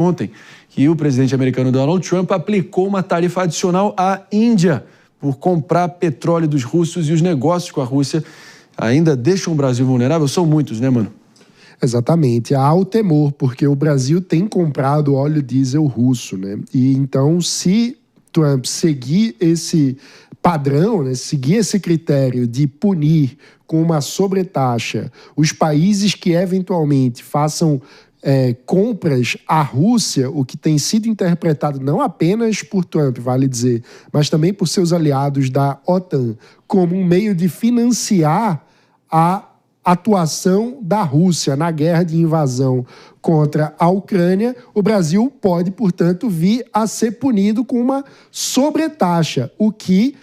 ontem que o presidente americano Donald Trump aplicou uma tarifa adicional à Índia por comprar petróleo dos russos, e os negócios com a Rússia ainda deixam o Brasil vulnerável? São muitos, né, mano? Exatamente. Há o temor, porque o Brasil tem comprado óleo diesel russo, né? E então, se Trump seguir esse padrão, né, seguir esse critério de punir com uma sobretaxa os países que eventualmente façam compras à Rússia, o que tem sido interpretado não apenas por Trump, vale dizer, mas também por seus aliados da OTAN, como um meio de financiar a atuação da Rússia na guerra de invasão contra a Ucrânia, o Brasil pode, portanto, vir a ser punido com uma sobretaxa, o que,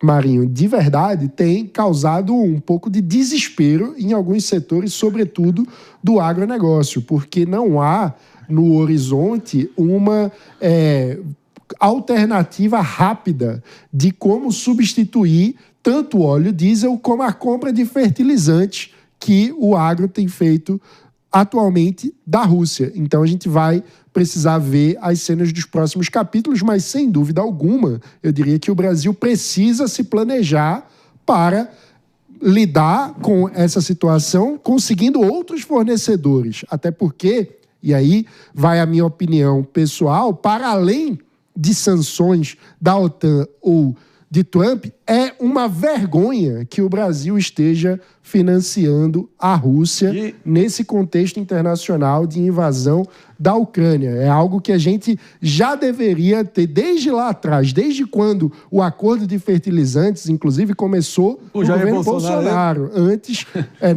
Marinho, de verdade, tem causado um pouco de desespero em alguns setores, sobretudo do agronegócio, porque não há no horizonte uma alternativa rápida de como substituir tanto o óleo diesel como a compra de fertilizantes que o agro tem feito atualmente da Rússia. Então a gente vai precisar ver as cenas dos próximos capítulos, mas sem dúvida alguma, eu diria que o Brasil precisa se planejar para lidar com essa situação, conseguindo outros fornecedores. Até porque, e aí vai a minha opinião pessoal, para além de sanções da OTAN ou de Trump, é uma vergonha que o Brasil esteja financiando a Rússia nesse contexto internacional de invasão da Ucrânia. É algo que a gente já deveria ter desde lá atrás, desde quando o acordo de fertilizantes, inclusive, começou no governo Bolsonaro, antes,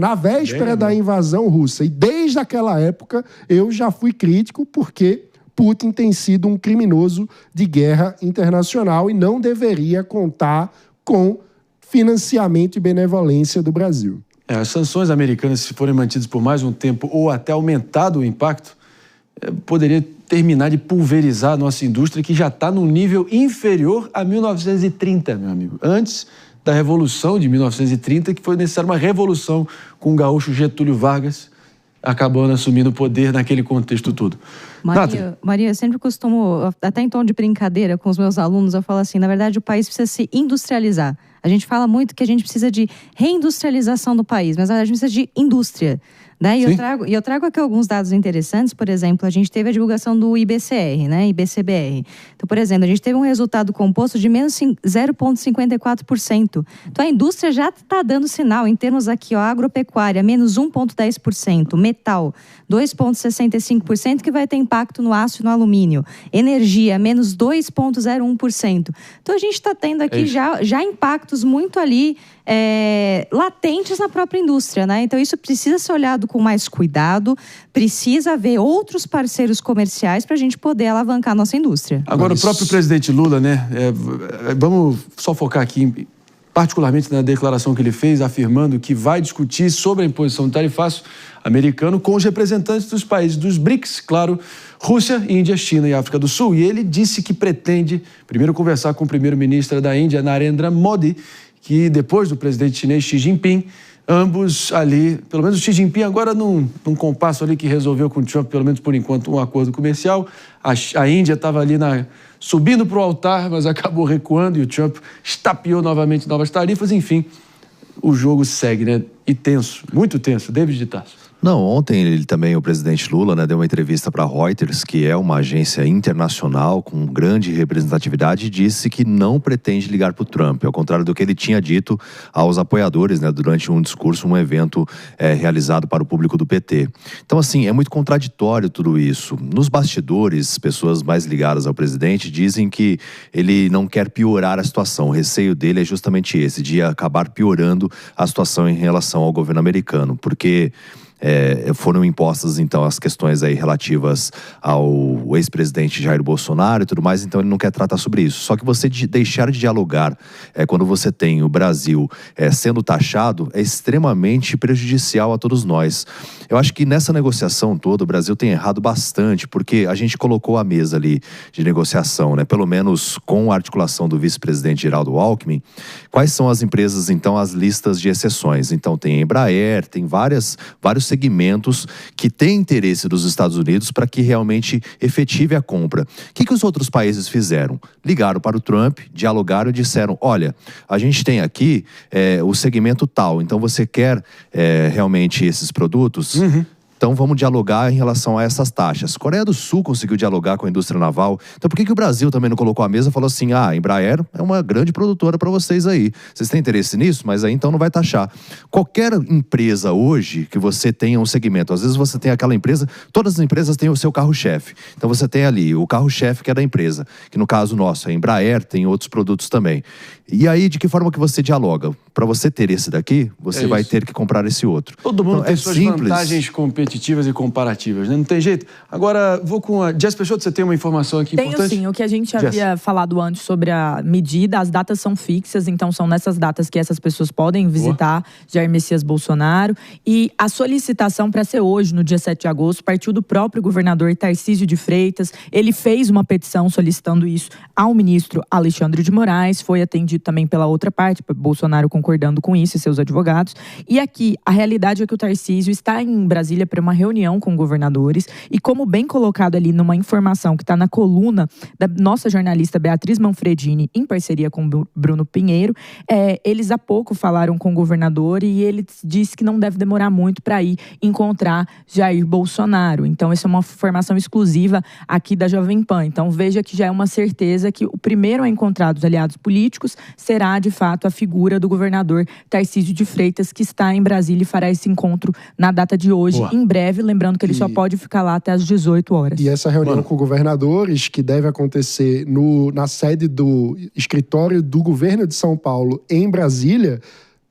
na véspera da invasão russa. E desde aquela época eu já fui crítico, porque Putin tem sido um criminoso de guerra internacional e não deveria contar com financiamento e benevolência do Brasil. As sanções americanas, se forem mantidas por mais um tempo ou até aumentado o impacto, poderia terminar de pulverizar a nossa indústria, que já está num nível inferior a 1930, meu amigo. Antes da Revolução de 1930, que foi necessária uma revolução com o gaúcho Getúlio Vargas, acabando assumindo o poder naquele contexto todo. Maria, eu sempre costumo, até em tom de brincadeira com os meus alunos, eu falo assim, na verdade o país precisa se industrializar. A gente fala muito que a gente precisa de reindustrialização do país, mas na verdade a gente precisa de indústria. Né? E eu trago aqui alguns dados interessantes. Por exemplo, a gente teve a divulgação do IBCR, né? IBCBR. Então, por exemplo, a gente teve um resultado composto de menos 0,54%. Então, a indústria já está dando sinal em termos aqui, ó, agropecuária, menos 1,10%, metal, 2,65%, que vai ter impacto no aço e no alumínio. Energia, menos 2,01%. Então, a gente está tendo aqui já impactos muito ali latentes na própria indústria, né? Então isso precisa ser olhado com mais cuidado, precisa haver outros parceiros comerciais para a gente poder alavancar a nossa indústria. Agora, o próprio presidente Lula, né? Vamos só focar aqui, particularmente na declaração que ele fez, afirmando que vai discutir sobre a imposição do tarifaço americano com os representantes dos países dos BRICS, claro, Rússia, Índia, China e África do Sul. E ele disse que pretende primeiro conversar com o primeiro-ministro da Índia, Narendra Modi, que depois do presidente chinês Xi Jinping, ambos ali, pelo menos o Xi Jinping agora num compasso ali que resolveu com o Trump, pelo menos por enquanto, um acordo comercial. A Índia estava ali subindo para o altar, mas acabou recuando, e o Trump estapeou novamente novas tarifas. Enfim, o jogo segue, né? E tenso, muito tenso. David de Tarso. Não, ontem o presidente Lula, né, deu uma entrevista para a Reuters, que é uma agência internacional com grande representatividade, e disse que não pretende ligar para o Trump, ao contrário do que ele tinha dito aos apoiadores, né, durante um discurso, um evento realizado para o público do PT. Então, assim, é muito contraditório tudo isso. Nos bastidores, pessoas mais ligadas ao presidente dizem que ele não quer piorar a situação. O receio dele é justamente esse, de acabar piorando a situação em relação ao governo americano, porque foram impostas, então, as questões aí relativas ao ex-presidente Jair Bolsonaro e tudo mais, então ele não quer tratar sobre isso. Só que você deixar de dialogar quando você tem o Brasil sendo taxado é extremamente prejudicial a todos nós. Eu acho que nessa negociação toda o Brasil tem errado bastante, porque a gente colocou a mesa ali de negociação, né? Pelo menos com a articulação do vice-presidente Geraldo Alckmin, quais são as empresas, então, as listas de exceções. Então tem a Embraer, tem vários segmentos que têm interesse dos Estados Unidos para que realmente efetive a compra. O que os outros países fizeram? Ligaram para o Trump, dialogaram e disseram, olha, a gente tem aqui o segmento tal, então você quer realmente esses produtos? Então vamos dialogar em relação a essas taxas. Coreia do Sul conseguiu dialogar com a indústria naval. Então por que o Brasil também não colocou a mesa e falou assim, a Embraer é uma grande produtora para vocês aí. Vocês têm interesse nisso? Mas aí então não vai taxar. Qualquer empresa hoje que você tenha um segmento, às vezes você tem aquela empresa, todas as empresas têm o seu carro-chefe. Então você tem ali o carro-chefe que é da empresa, que no caso nosso é a Embraer, tem outros produtos também. E aí de que forma que você dialoga? Para você ter esse daqui, você vai ter que comprar esse outro. Todo mundo então, tem suas vantagens competitivas e comparativas, né? Não tem jeito. Agora, vou com a Jess Peixoto, você tem uma informação aqui importante? Tenho sim, o que a gente havia falado antes sobre a medida, as datas são fixas, então são nessas datas que essas pessoas podem visitar Jair Messias Bolsonaro. E a solicitação para ser hoje, no dia 7 de agosto, partiu do próprio governador Tarcísio de Freitas. Ele fez uma petição solicitando isso ao ministro Alexandre de Moraes, foi atendido também pela outra parte, Bolsonaro concordando com isso e seus advogados. E aqui, a realidade é que o Tarcísio está em Brasília para uma reunião com governadores e, como bem colocado ali numa informação que está na coluna da nossa jornalista Beatriz Manfredini, em parceria com Bruno Pinheiro, eles há pouco falaram com o governador e ele disse que não deve demorar muito para ir encontrar Jair Bolsonaro. Então, essa é uma informação exclusiva aqui da Jovem Pan. Então, veja que já é uma certeza que o primeiro a encontrar dos aliados políticos será, de fato, a figura do governador Tarcísio de Freitas, que está em Brasília e fará esse encontro na data de hoje, em breve, lembrando que ele só pode ficar lá até às 18 horas. E essa reunião com governadores, que deve acontecer na sede do escritório do governo de São Paulo, em Brasília,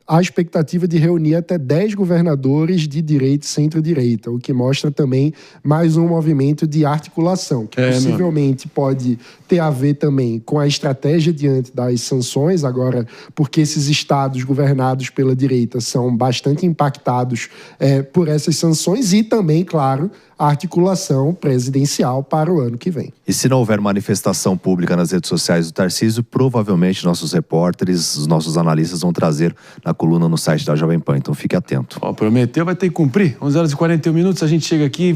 a expectativa de reunir até 10 governadores de direita e centro-direita, o que mostra também mais um movimento de articulação, que possivelmente pode ter a ver também com a estratégia diante das sanções, agora, porque esses estados governados pela direita são bastante impactados por essas sanções e também, claro, a articulação presidencial para o ano que vem. E se não houver manifestação pública nas redes sociais do Tarcísio, provavelmente nossos repórteres, os nossos analistas vão trazer na coluna no site da Jovem Pan. Então fique atento. Prometeu, vai ter que cumprir. 11h41, a gente chega aqui.